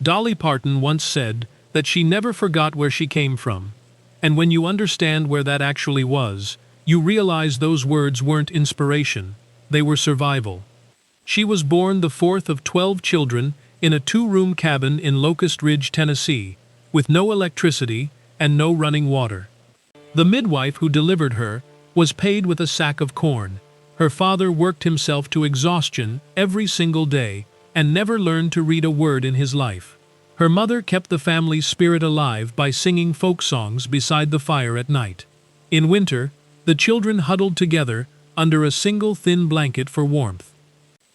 Dolly Parton once said that she never forgot where she came from. And when you understand where that actually was, you realize those words weren't inspiration, they were survival. She was born the fourth of 12 children in a 2-room cabin in Locust Ridge, Tennessee, with no electricity and no running water. The midwife who delivered her was paid with a sack of corn. Her father worked himself to exhaustion every single day and never learned to read a word in his life. Her mother kept the family's spirit alive by singing folk songs beside the fire at night. In winter, the children huddled together under a single thin blanket for warmth.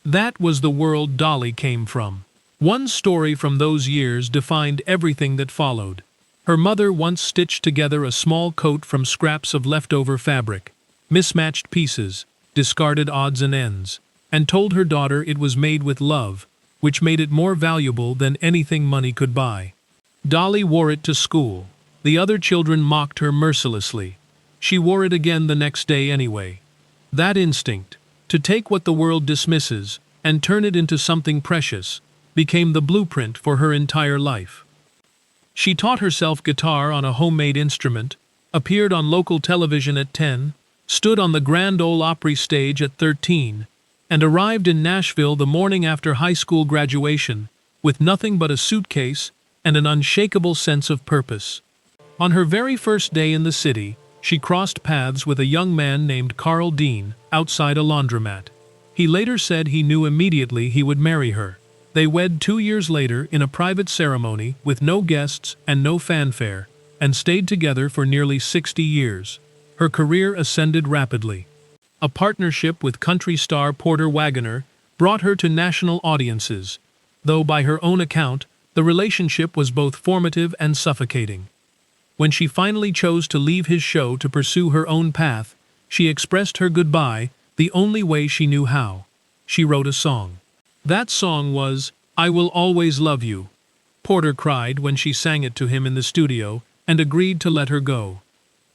That was the world Dolly came from. One story from those years defined everything that followed. Her mother once stitched together a small coat from scraps of leftover fabric, mismatched pieces, discarded odds and ends, and told her daughter it was made with love, which made it more valuable than anything money could buy. Dolly wore it to school. The other children mocked her mercilessly. She wore it again the next day anyway. That instinct, to take what the world dismisses and turn it into something precious, became the blueprint for her entire life. She taught herself guitar on a homemade instrument, appeared on local television at 10, stood on the Grand Ole Opry stage at 13, and arrived in Nashville the morning after high school graduation with nothing but a suitcase and an unshakable sense of purpose. On her very first day in the city, she crossed paths with a young man named Carl Dean outside a laundromat. He later said he knew immediately he would marry her. They wed 2 years later in a private ceremony with no guests and no fanfare, and stayed together for nearly 60 years. Her career ascended rapidly. A partnership with country star Porter Wagoner brought her to national audiences, though by her own account, the relationship was both formative and suffocating. When she finally chose to leave his show to pursue her own path, she expressed her goodbye the only way she knew how. She wrote a song. That song was, "I Will Always Love You." Porter cried when she sang it to him in the studio and agreed to let her go.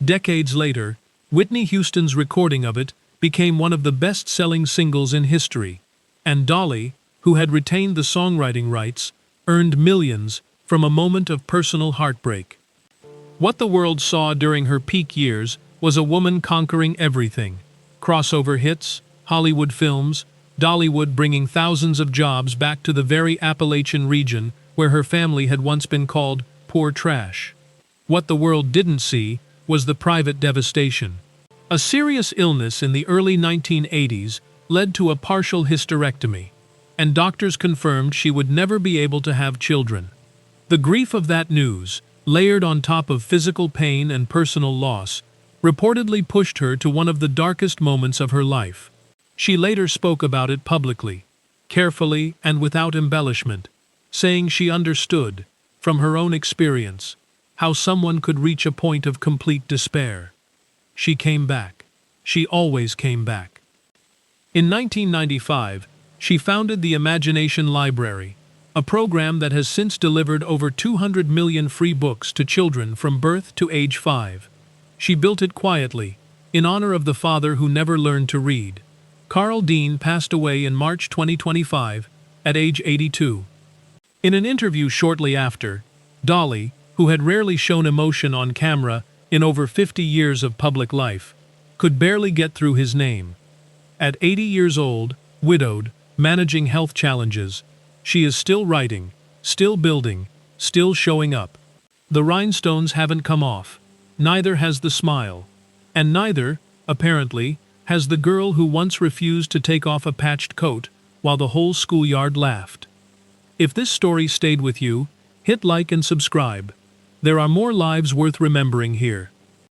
Decades later, Whitney Houston's recording of it became one of the best-selling singles in history, and Dolly, who had retained the songwriting rights, earned millions from a moment of personal heartbreak. What the world saw during her peak years was a woman conquering everything. Crossover hits, Hollywood films, Dollywood bringing thousands of jobs back to the very Appalachian region where her family had once been called poor trash. What the world didn't see was the private devastation. A serious illness in the early 1980s led to a partial hysterectomy, and doctors confirmed she would never be able to have children. The grief of that news, layered on top of physical pain and personal loss, reportedly pushed her to one of the darkest moments of her life. She later spoke about it publicly, carefully and without embellishment, saying she understood, from her own experience, how someone could reach a point of complete despair. She came back. She always came back. In 1995, she founded the Imagination Library, a program that has since delivered over 200 million free books to children from birth to age 5. She built it quietly, in honor of the father who never learned to read. Carl Dean passed away in March 2025, at age 82. In an interview shortly after, Dolly, who had rarely shown emotion on camera in over 50 years of public life, could barely get through his name. At 80 years old, widowed, managing health challenges, she is still writing, still building, still showing up. The rhinestones haven't come off. Neither has the smile. And neither, apparently, has the girl who once refused to take off a patched coat while the whole schoolyard laughed. If this story stayed with you, hit like and subscribe. There are more lives worth remembering here.